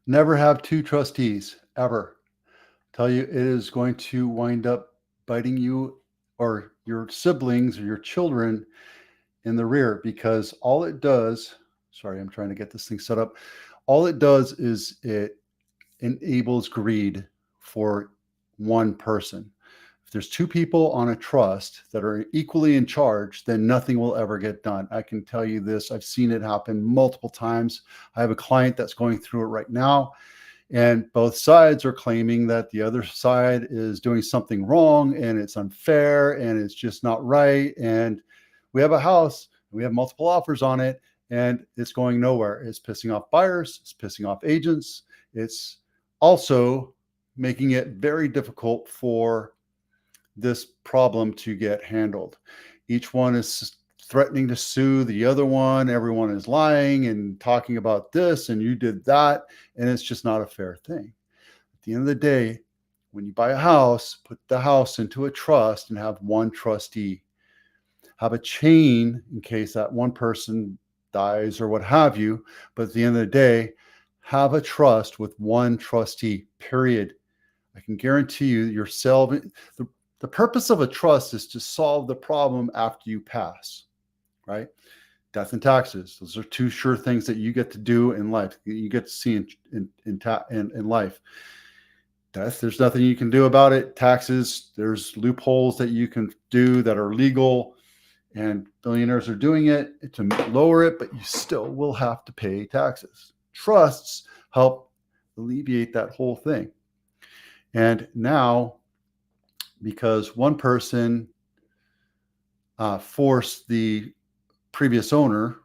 Never have two trustees, ever. Tell you it is going to wind up biting you or your siblings or your children in the rear, because all it does, sorry, I'm trying to get this thing set up. All it does is it enables greed for one person. If there's two people on a trust that are equally in charge, then nothing will ever get done. I can tell you this. I've seen it happen multiple times. I have a client that's going through it right now, and both sides are claiming that the other side is doing something wrong and it's unfair and it's just not right. And we have a house, we have multiple offers on it, and it's going nowhere. It's pissing off buyers, it's pissing off agents. It's also making it very difficult for this problem to get handled. Each one is threatening to sue the other one. Everyone is lying and talking about this, and you did that, and it's just not a fair thing. At the end of the day, when you buy a house, put the house into a trust and have one trustee. Have a chain in case that one person dies or what have you. But at the end of the day, have a trust with one trustee, period. I can guarantee you you're solving the purpose of a trust is to solve the problem after you pass, right? Death and taxes. Those are two sure things that you get to do in life. You get to see in life. Death, there's nothing you can do about it. Taxes, there's loopholes that you can do that are legal, and billionaires are doing it to lower it, but you still will have to pay taxes. Trusts help alleviate that whole thing. And now, because one person forced the previous owner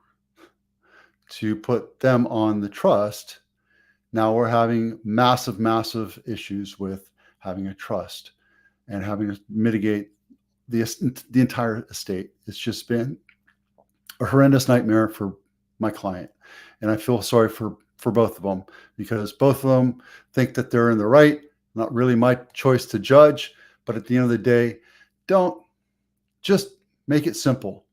to put them on the trust, now we're having massive issues with having a trust and having to mitigate the entire estate. It's just been a horrendous nightmare for my client. And I feel sorry for both of them, because both of them think that they're in the right. Not really my choice to judge, but at the end of the day, don't just make it simple.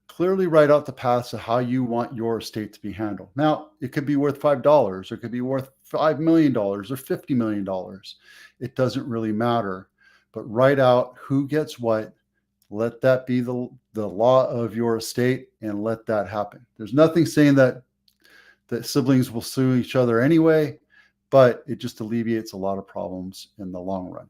Clearly write out the paths of how you want your estate to be handled. Now, it could be worth $5, or it could be worth $5 million or $50 million. It doesn't really matter, but write out who gets what. Let that be the law of your estate, and let that happen. There's nothing saying that siblings will sue each other anyway, but it just alleviates a lot of problems in the long run.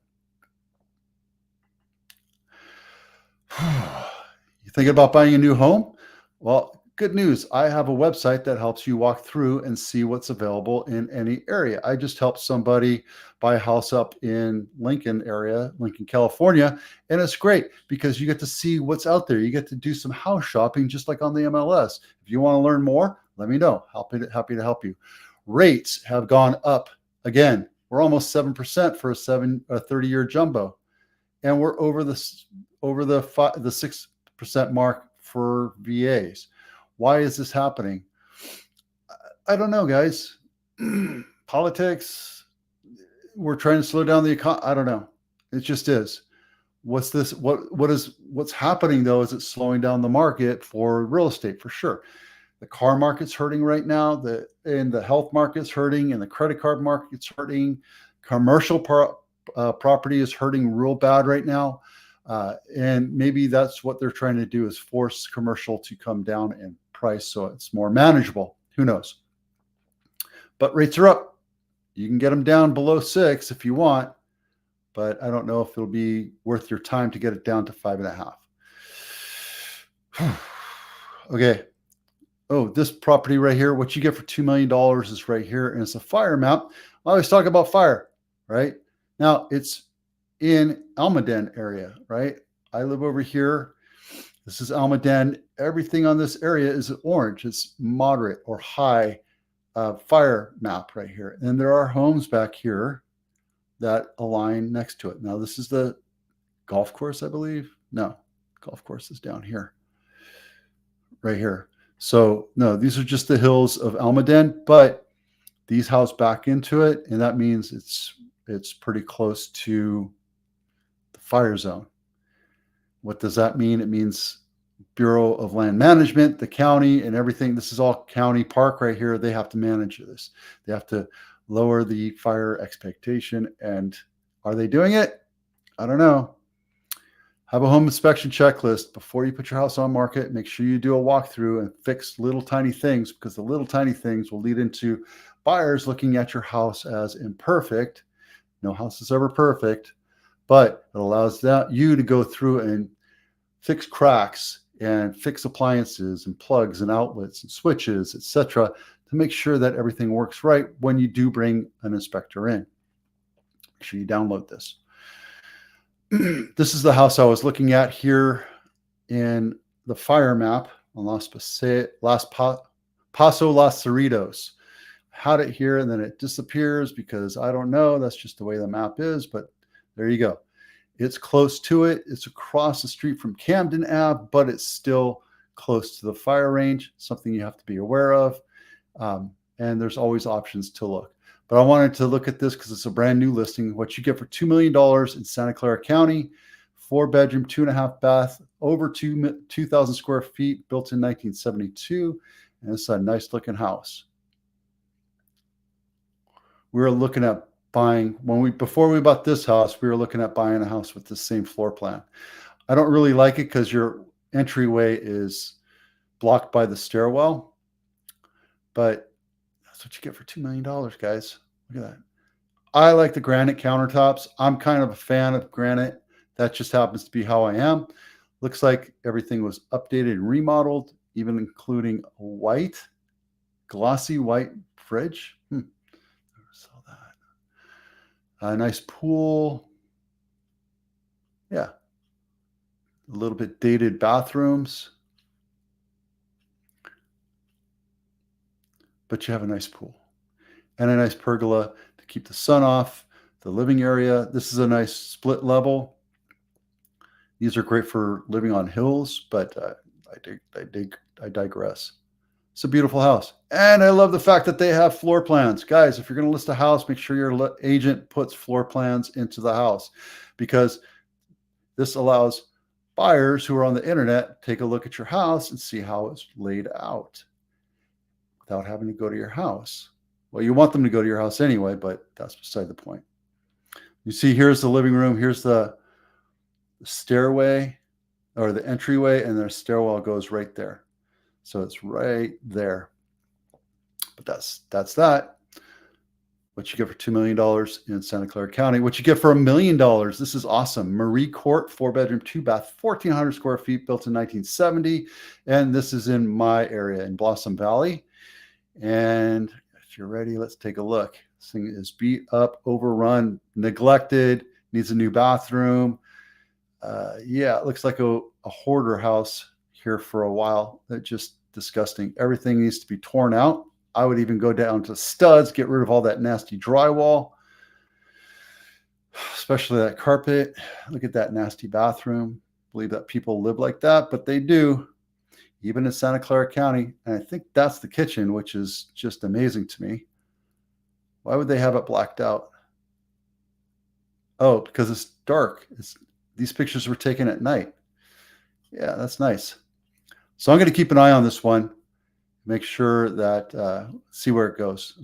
You thinking about buying a new home? Well, good news. I have a website that helps you walk through and see what's available in any area. I just helped somebody buy a house up in Lincoln area, Lincoln, California, and it's great because you get to see what's out there. You get to do some house shopping just like on the MLS. If you want to learn more, let me know. Happy to help you. Rates have gone up again. We're almost 7% for a 30-year jumbo, and we're over the 6% mark for VAs. Why is this happening? I don't know, guys. Politics. We're trying to slow down the economy. I don't know. It just is. What's this? What's happening though is it's slowing down the market for real estate for sure. The car market's hurting right now. And the health market's hurting, and the credit card market's hurting. Commercial property is hurting real bad right now. And maybe that's what they're trying to do, is force commercial to come down in price so it's more manageable. Who knows? But rates are up. You can get them down below 6 if you want, but I don't know if it'll be worth your time to get it down to 5.5. Okay. Oh, this property right here, what you get for $2 million is right here, and it's a fire map. I always talk about fire, right? Now, it's in Almaden area, right? I live over here. This is Almaden. Everything on this area is orange. It's moderate or high fire map right here. And there are homes back here that align next to it. Now, this is the golf course, I believe. No, golf course is down here, right here. So, no, these are just the hills of Almaden, but these house back into it, and that means it's pretty close to the fire zone. What does that mean? It means Bureau of Land Management, the county, and everything. This is all county park right here. They have to manage this. They have to lower the fire expectation. And are they doing it? I don't know. Have a home inspection checklist before you put your house on market. Make sure you do a walkthrough and fix little tiny things, because the little tiny things will lead into buyers looking at your house as imperfect. No house is ever perfect, but it allows you to go through and fix cracks and fix appliances and plugs and outlets and switches, etc., to make sure that everything works right when you do bring an inspector in. Make sure you download this. This is the house I was looking at here in the fire map on Paso Los Cerritos. Had it here and then it disappears because I don't know. That's just the way the map is, but there you go. It's close to it. It's across the street from Camden Ave, but it's still close to the fire range, something you have to be aware of. And there's always options to look. But I wanted to look at this because it's a brand new listing. What you get for $2 million in Santa Clara County, 4-bedroom, 2.5 bath, over 2,000 square feet, built in 1972. And it's a nice looking house. We were looking at buying, before we bought this house, we were looking at buying a house with the same floor plan. I don't really like it because your entryway is blocked by the stairwell, but that's what you get for $2 million, guys. Look at that. I like the granite countertops. I'm kind of a fan of granite. That just happens to be how I am. Looks like everything was updated and remodeled, even including a white, glossy white fridge. Never saw that. A nice pool. Yeah. A little bit dated bathrooms. But you have a nice pool and a nice pergola to keep the sun off. The living area. This is a nice split level. These are great for living on hills, but I digress. It's a beautiful house. And I love the fact that they have floor plans. Guys, if you're going to list a house, make sure your agent puts floor plans into the house, because this allows buyers who are on the internet to take a look at your house and see how it's laid out without having to go to your house. Well, you want them to go to your house anyway, but that's beside the point. You see, here's the living room. Here's the stairway or the entryway, and their stairwell goes right there. So it's right there. But that's that. What you get for $2 million in Santa Clara County. What you get for $1 million. This is awesome. Marie Court, 4-bedroom, 2-bath, 1,400 square feet, built in 1970. And this is in my area in Blossom Valley. And if you're ready, let's take a look. This thing is beat up, overrun, neglected, needs a new bathroom. Yeah, it looks like a hoarder house here for a while. That's just disgusting. Everything needs to be torn out. I would even go down to studs, get rid of all that nasty drywall, especially that carpet. Look at that nasty bathroom. Believe that people live like that, but they do, even in Santa Clara County. And I think that's the kitchen, which is just amazing to me. Why would they have it blacked out? Oh, because it's dark. These pictures were taken at night. Yeah, that's nice. So I'm going to keep an eye on this one. Make sure that see where it goes.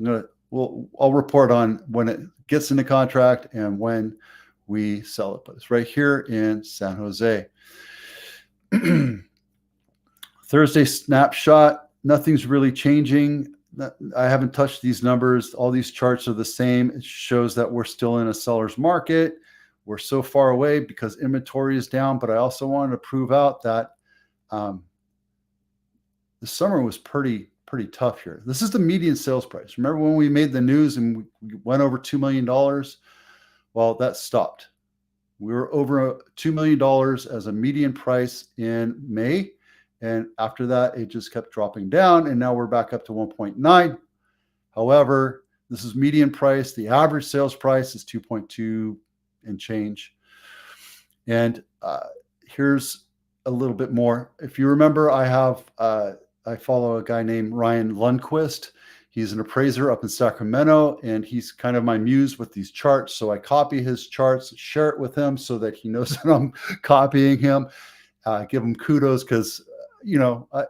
I'll report on when it gets into contract and when we sell it. But it's right here in San Jose. Thursday snapshot. Nothing's really changing. I haven't touched these numbers. All these charts are the same. It shows that we're still in a seller's market. We're so far away because inventory is down. But I also wanted to prove out that the summer was pretty tough here. This is the median sales price. Remember when we made the news and we went over $2 million? Well, that stopped. We were over $2 million as a median price in May. And after that, it just kept dropping down. And now we're back up to 1.9. However, this is median price. The average sales price is 2.2 and change. And here's a little bit more. If you remember, I follow a guy named Ryan Lundquist. He's an appraiser up in Sacramento, and he's kind of my muse with these charts. So I copy his charts, share it with him so that he knows that I'm copying him. Give him kudos because, I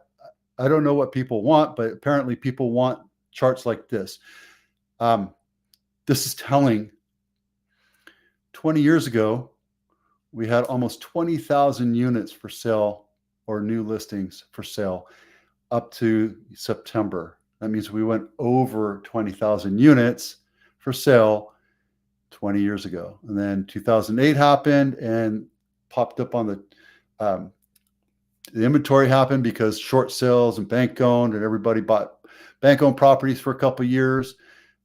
don't know what people want, but apparently people want charts like this. This is telling. 20 years ago, we had almost 20,000 units for sale or new listings for sale up to September. That means we went over 20,000 units for sale 20 years ago. And then 2008 happened and popped up on the inventory happened because short sales and bank owned, and everybody bought bank owned properties for a couple of years.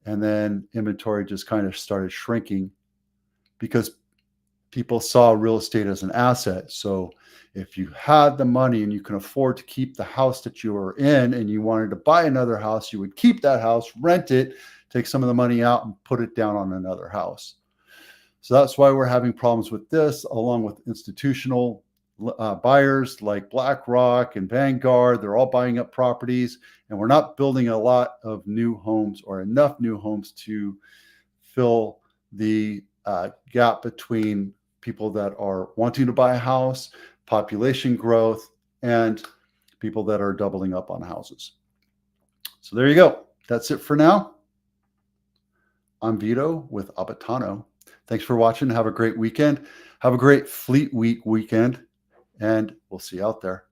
And then inventory just kind of started shrinking because people saw real estate as an asset. So if you had the money and you can afford to keep the house that you were in and you wanted to buy another house, you would keep that house, rent it, take some of the money out and put it down on another house. So that's why we're having problems with this, along with institutional buyers like BlackRock and Vanguard. They're all buying up properties, and we're not building a lot of new homes or enough new homes to fill the gap between people that are wanting to buy a house, population growth, and people that are doubling up on houses. So there you go. That's it for now. I'm Vito with Abitano. Thanks for watching. Have a great weekend. Have a great Fleet Week weekend, and we'll see you out there.